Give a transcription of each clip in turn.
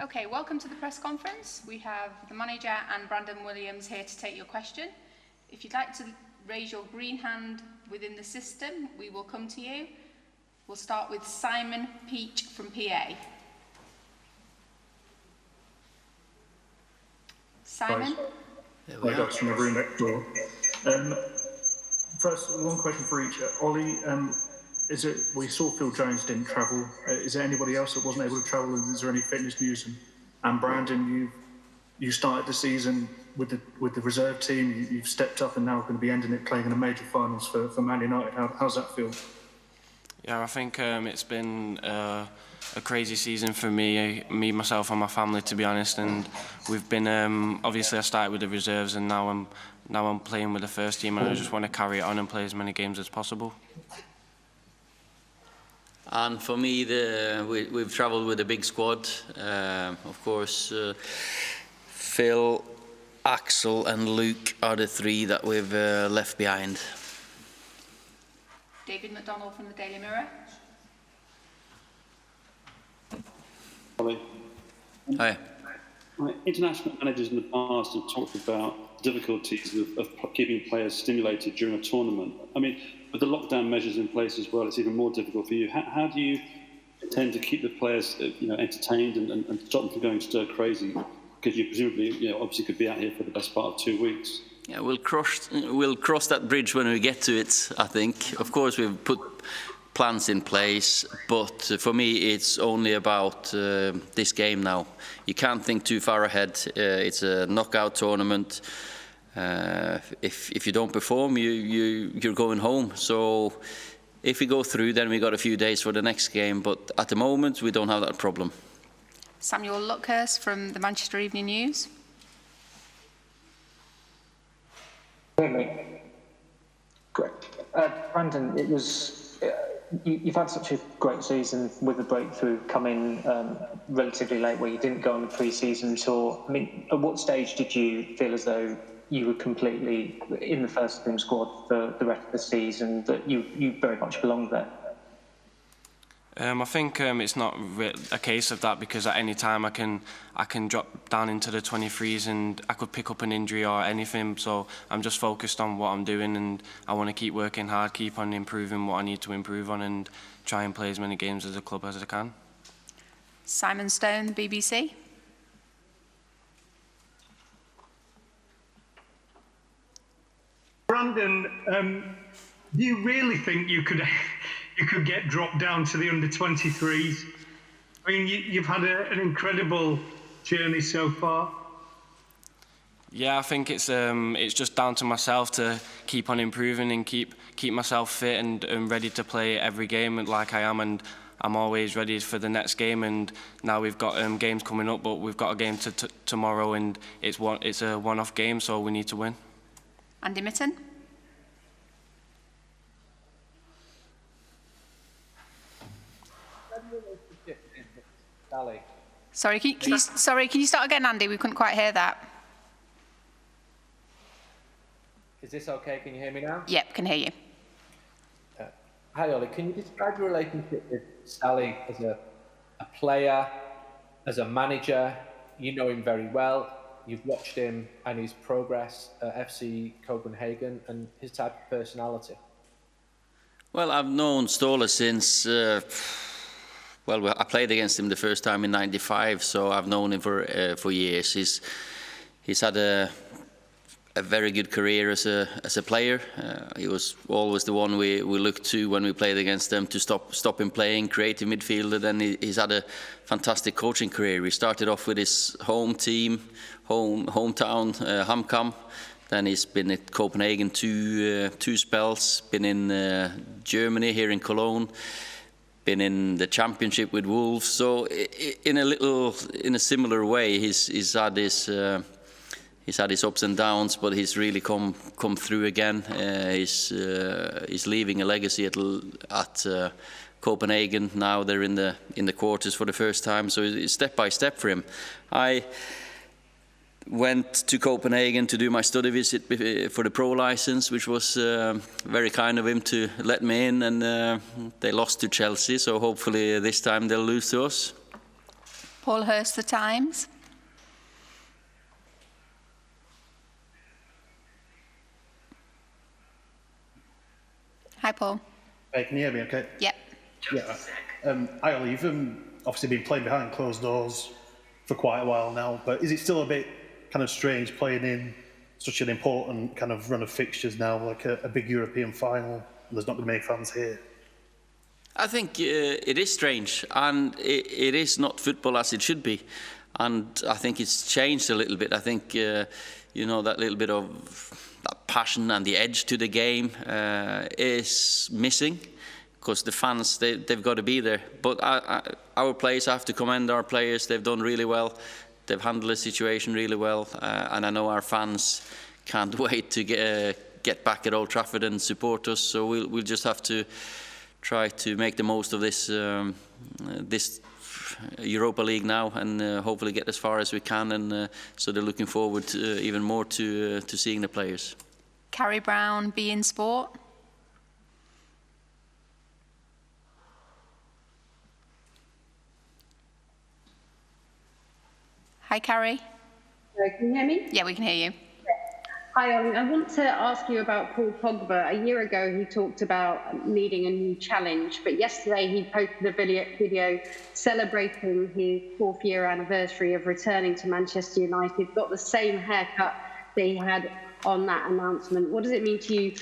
Okay, welcome to the press conference. We have the manager and Brandon Williams here to take your question. If you'd like to raise your green hand within the system, we will come to you. We'll start with Simon Peach from PA. Simon? Hi, guys, from the room next door. First, one question for each. Ollie, we saw Phil Jones didn't travel. Is there anybody else that wasn't able to travel? Is there any fitness news? And Brandon, you started the season with the reserve team. You've stepped up and now going to be ending it playing in the major finals for Man United. How's that feel? Yeah, I think it's been a crazy season for me, myself and my family, to be honest. And we've been obviously I started with the reserves, and now I'm playing with the first team, and I just want to carry it on and play as many games as possible. And for me, we've travelled with a big squad. Of course, Phil, Axel and Luke are the three that we've left behind. David McDonald from the Daily Mirror. Hi. International managers in the past have talked about difficulties of keeping players stimulated during a tournament. I mean, with the lockdown measures in place as well, it's even more difficult for you. How do you intend to keep the players, entertained and stop them from going stir crazy? Because you presumably, obviously could be out here for the best part of 2 weeks. Yeah, we'll cross that bridge when we get to it, I think. Of course, we've put plans in place, but for me, it's only about this game now. You can't think too far ahead. It's a knockout tournament. If you don't perform, you're going home. So if we go through, then we got a few days for the next game. But at the moment, we don't have that problem. Samuel Luckhurst from the Manchester Evening News. Great. Brandon, it was you've had such a great season with the breakthrough coming relatively late, where you didn't go on the pre-season tour. I mean, at what stage did you feel as though you were completely in the first team squad for the rest of the season, that you very much belonged there? I think it's not a case of that, because at any time I can drop down into the 23s and I could pick up an injury or anything. So I'm just focused on what I'm doing, and I want to keep working hard, keep on improving what I need to improve on, and try and play as many games as a club as I can. Simon Stone, BBC. Brandon, do you really think you could get dropped down to the under-23s? I mean, you've had an incredible journey so far. Yeah, I think it's just down to myself to keep on improving and keep myself fit and ready to play every game like I am, and I'm always ready for the next game. And now we've got games coming up, but we've got a game tomorrow, and it's a one-off game, so we need to win. Andy Mitten. Sorry, can you start again, Andy? We couldn't quite hear that. Is this okay? Can you hear me now? Yep, can hear you. Hi, Ollie. Can you describe your relationship with Sally as a player, as a manager? You know him very well. You've watched him and his progress at FC Copenhagen and his type of personality. Well, I've known Ståle since, I played against him the first time in '95, so I've known him for years. He's had a very good career as a player. He was always the one we looked to when we played against them to stop him playing, creative midfielder. Then he's had a fantastic coaching career. He started off with his home team, hometown, HamKam. Then he's been at Copenhagen two spells, been in Germany, here in Cologne, been in the championship with Wolves. So in a similar way, he's had his ups and downs, but he's really come through again. He's leaving a legacy at Copenhagen. Now they're in the quarters for the first time, so it's step by step for him. I went to Copenhagen to do my study visit for the pro license, which was very kind of him to let me in, and they lost to Chelsea, so hopefully this time they'll lose to us. Paul Hurst, The Times. Hi, Paul. Hey, can you hear me okay? Yep. Yeah. Hi, Ollie, you've obviously been playing behind closed doors for quite a while now, but is it still a bit kind of strange playing in such an important kind of run of fixtures now, like a big European final, and there's not going to be many fans here? I think it is strange, and it is not football as it should be. And I think it's changed a little bit. I think, you know, that little bit of that passion and the edge to the game is missing, because the fans, they've got to be there. But our players, I have to commend our players. They've done really well. They've handled the situation really well. And I know our fans can't wait to get back at Old Trafford and support us. So we'll just have to try to make the most of this this Europa League now, and hopefully get as far as we can. And so they're looking forward to, even more to seeing the players. Carrie Brown, Be In Sport. Hi, Carrie. Can you hear me? Yeah, we can hear you. Hi, Ollie. I want to ask you about Paul Pogba. A year ago, he talked about needing a new challenge, but yesterday he posted a video celebrating his 4th-year anniversary of returning to Manchester United. Got the same haircut that he had on that announcement. What does it mean to you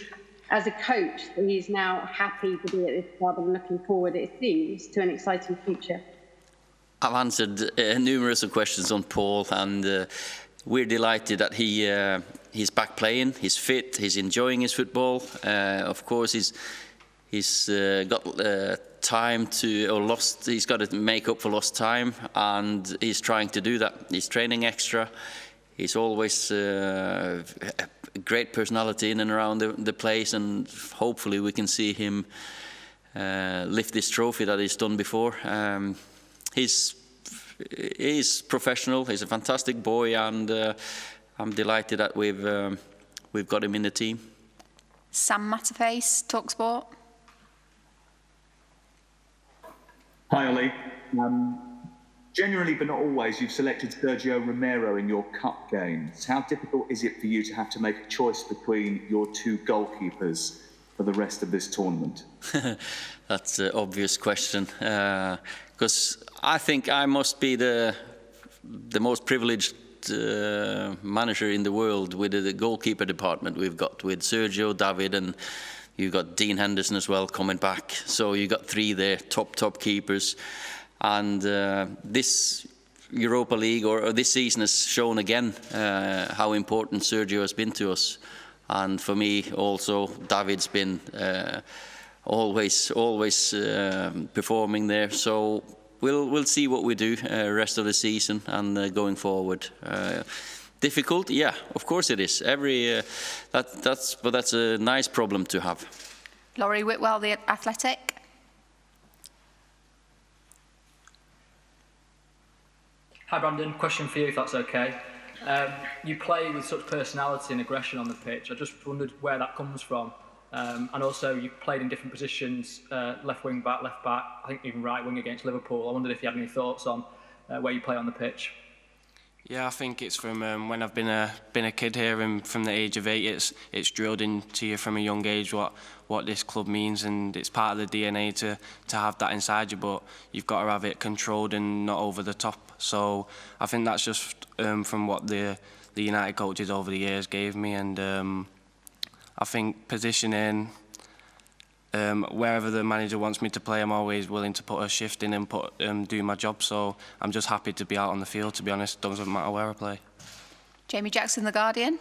as a coach that he's now happy to be at this club and looking forward, it seems, to an exciting future? I've answered numerous of questions on Paul, and we're delighted that he's back playing. He's fit. He's enjoying his football. Of course, he's got time to, or lost. He's got to make up for lost time, and he's trying to do that. He's training extra. He's always a great personality in and around the place, and hopefully we can see him lift this trophy that he's done before. He's professional. He's a fantastic boy, and I'm delighted that we've got him in the team. Sam Matterface, TalkSport. Hi, Ollie. Generally, but not always, you've selected Sergio Romero in your cup games. How difficult is it for you to have to make a choice between your 2 goalkeepers for the rest of this tournament? That's an obvious question, because I think I must be the most privileged manager in the world with the goalkeeper department we've got, with Sergio, David, and you've got Dean Henderson as well coming back. So you've got 3 there, top keepers. And this Europa League, or this season, has shown again how important Sergio has been to us. And for me also, David's been always performing there. So we'll see what we do rest of the season and going forward. Difficult, yeah, of course it is. But that's a nice problem to have. Laurie Whitwell, The Athletic. Hi Brandon, question for you if that's okay. You play with such personality and aggression on the pitch. I just wondered where that comes from. And also you've played in different positions, left wing back, left back, I think even right wing against Liverpool. I wondered if you had any thoughts on where you play on the pitch. Yeah, I think it's from when I've been a kid here, and from the age of 8, it's drilled into you from a young age what this club means, and it's part of the DNA to have that inside you. But you've got to have it controlled and not over the top. So I think that's just from what the United coaches over the years gave me, and I think positioning. Wherever the manager wants me to play, I'm always willing to put a shift in and do my job. So I'm just happy to be out on the field, to be honest. Doesn't matter where I play. Jamie Jackson, The Guardian.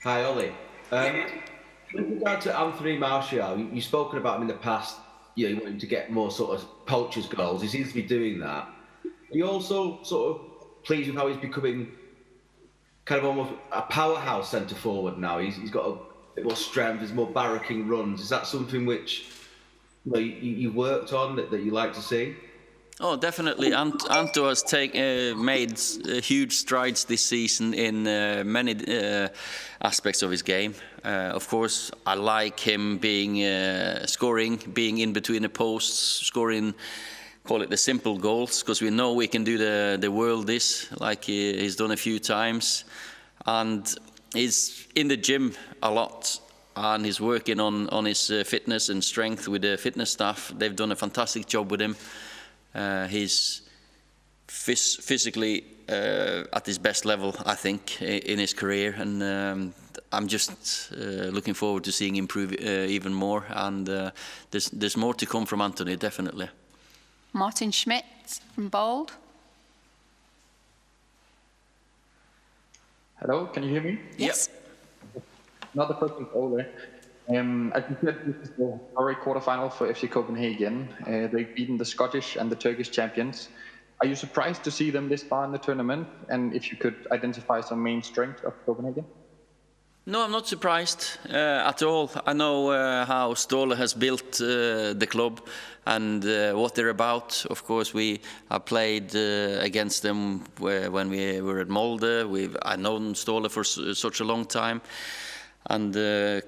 Hi, Ollie. With regard to Anthony Martial, you've spoken about him in the past, you wanting to get more sort of poachers goals. He seems to be doing that. Are you also sort of pleased with how he's becoming kind of almost a powerhouse centre forward now? He's got a bit more strength, there's more barracking runs. Is that something which you worked on that you like to see? Oh, definitely. Anto has made huge strides this season in many aspects of his game. Of course, I like him being scoring, being in between the posts, scoring, call it the simple goals, because we know we can do the world this, like he's done a few times. And he's in the gym a lot, and he's working on his fitness and strength with the fitness staff. They've done a fantastic job with him. He's physically at his best level, I think, in his career, and I'm just looking forward to seeing him improve even more. And there's more to come from Anthony, definitely. Martin Schmidt from Bold. Hello, can you hear me? Yes. Another question for Ole. I think that this is the historic quarterfinal for FC Copenhagen. They've beaten the Scottish and the Turkish champions. Are you surprised to see them this far in the tournament? And if you could identify some main strength of Copenhagen? No, I'm not surprised at all. I know how Ståle has built the club and what they're about. Of course, we have played against them when we were at Molde. I've known Ståle for such a long time. And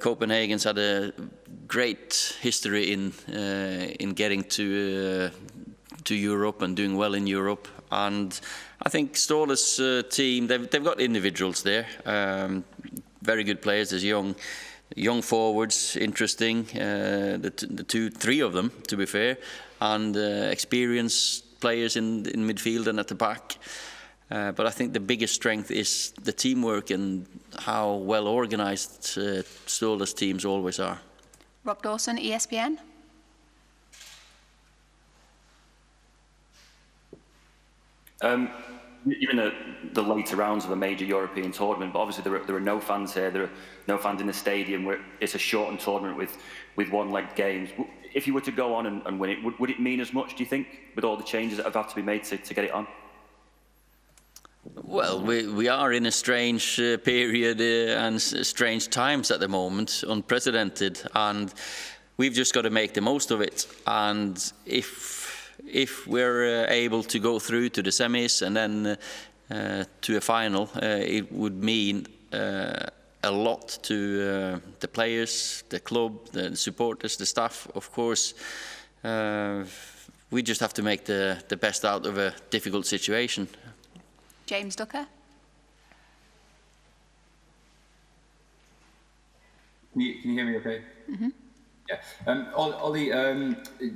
Copenhagen's had a great history in getting to Europe and doing well in Europe. And I think Ståle's team, they've got individuals there. Very good players. There's young forwards, interesting. Three of them, to be fair, and experienced players in midfield and at the back. But I think the biggest strength is the teamwork and how well organized Ståle's teams always are. Rob Dawson, ESPN. You're in the later rounds of a major European tournament, but obviously there are no fans here. There are no fans in the stadium. It's a shortened tournament with one-leg games. If you were to go on and win it, would it mean as much, do you think, with all the changes that have had to be made to get it on? Well, we are in a strange period and strange times at the moment, unprecedented, and we've just got to make the most of it. And if we're able to go through to the semis and then to a final, it would mean a lot to the players, the club, the supporters, the staff. Of course, we just have to make the best out of a difficult situation. James Ducker. Can you hear me okay? Mm-hmm. Yeah. Ollie,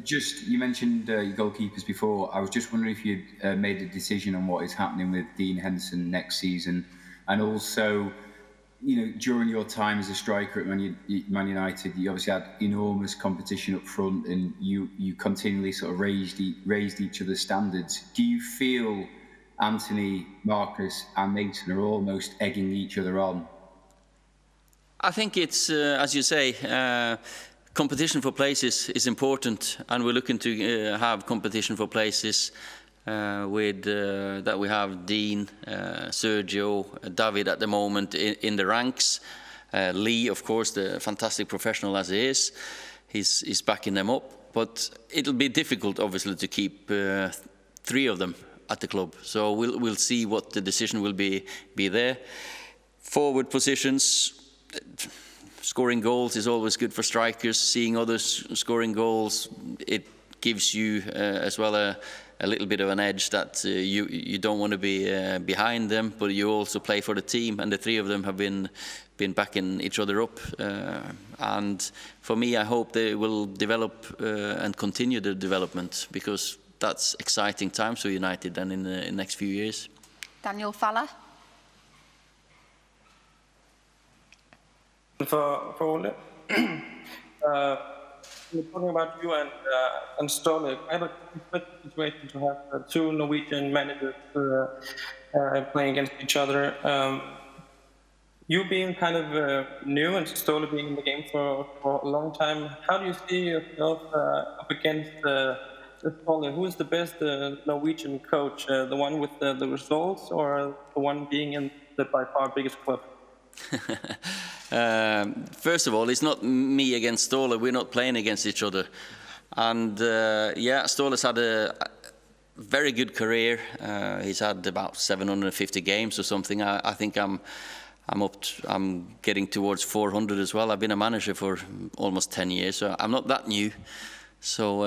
just you mentioned your goalkeepers before. I was just wondering if you'd made a decision on what is happening with Dean Henderson next season, and also, during your time as a striker at Man United, you obviously had enormous competition up front, and you continually sort of raised each other's standards. Do you feel Anthony, Marcus, and Mason are almost egging each other on? I think it's, as you say, competition for places is important, and we're looking to have competition for places with that we have Dean, Sergio, David at the moment in the ranks. Lee, of course, the fantastic professional as he is, he's backing them up. But it'll be difficult, obviously, to keep three of them at the club. So we'll see what the decision will be there. Forward positions. Scoring goals is always good for strikers. Seeing others scoring goals, it gives you as well a little bit of an edge that you don't want to be behind them, but you also play for the team. And the three of them have been backing each other up. And for me, I hope they will develop and continue the development, because that's exciting times for United then in the next few years. Daniel Faller. For Ole, we're talking about you and Ståle. I have a special situation to have two Norwegian managers playing against each other. You being kind of new and Ståle being in the game for a long time, how do you see yourself up against Ståle? Who is the best Norwegian coach? The one with the results, or the one being in the by far biggest club? First of all, it's not me against Ståle. We're not playing against each other. And yeah, Ståle's had very good career. He's had about 750 games or something. I think I'm getting towards 400 as well. I've been a manager for almost 10 years, so I'm not that new. So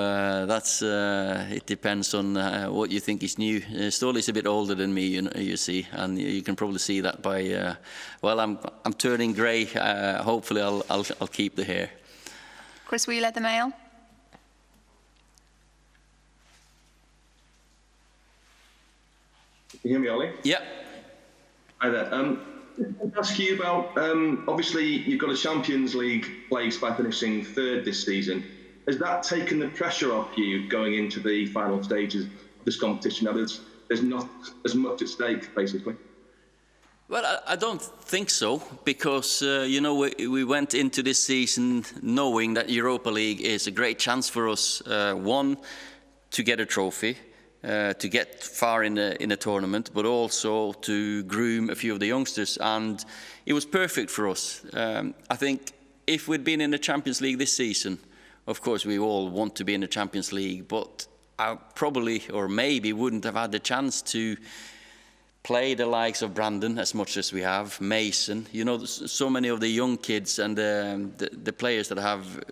that's it depends on what you think is new. Ståle's a bit older than me, you see, and you can probably see that by. Well, I'm turning grey. Hopefully, I'll keep the hair. Chris Wheeler, the Mail. Can you hear me, Ollie? Yeah. Hi there. I'll ask you about, obviously, you've got a Champions League place by finishing third this season. Has that taken the pressure off you going into the final stages of this competition? Now, there's not as much at stake, basically. Well, I don't think so, because, you know, we went into this season knowing that Europa League is a great chance for us, one, to get a trophy, to get far in a tournament, but also to groom a few of the youngsters, and it was perfect for us. I think if we'd been in the Champions League this season, of course we all want to be in the Champions League, but I probably or maybe wouldn't have had the chance to play the likes of Brandon as much as we have, Mason, you know, so many of the young kids and the players that have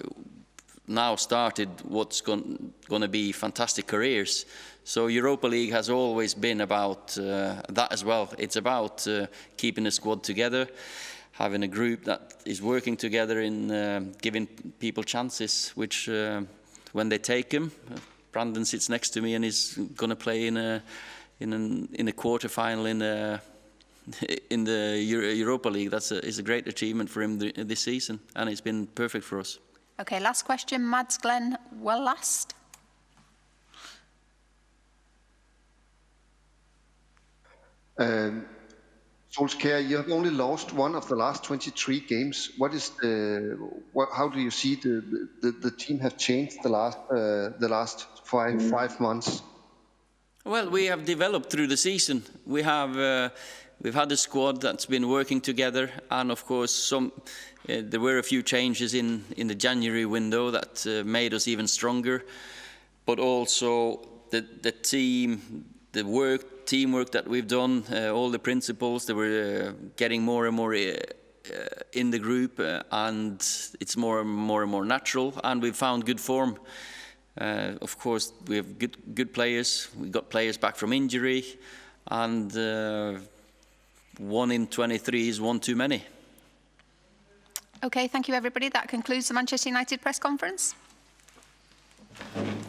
now started what's going to be fantastic careers. So Europa League has always been about that as well. It's about keeping the squad together, having a group that is working together in giving people chances, which when they take them, Brandon sits next to me and is going to play in a quarter-final in the Europa League. Is a great achievement for him this season, and it's been perfect for us. Okay, last question, Mads Glenn, well last. Solskjaer, you have only lost one of the last 23 games. How do you see the team have changed the last five months? Well, we have developed through the season. We've had a squad that's been working together, and of course there were a few changes in the January window that made us even stronger. But also the teamwork that we've done, all the principles, they were getting more and more in the group, and it's more and more natural, and we've found good form. Of course, we have good players. We got players back from injury, and 1 in 23 is one too many. Okay, thank you everybody. That concludes the Manchester United press conference.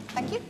Thank you.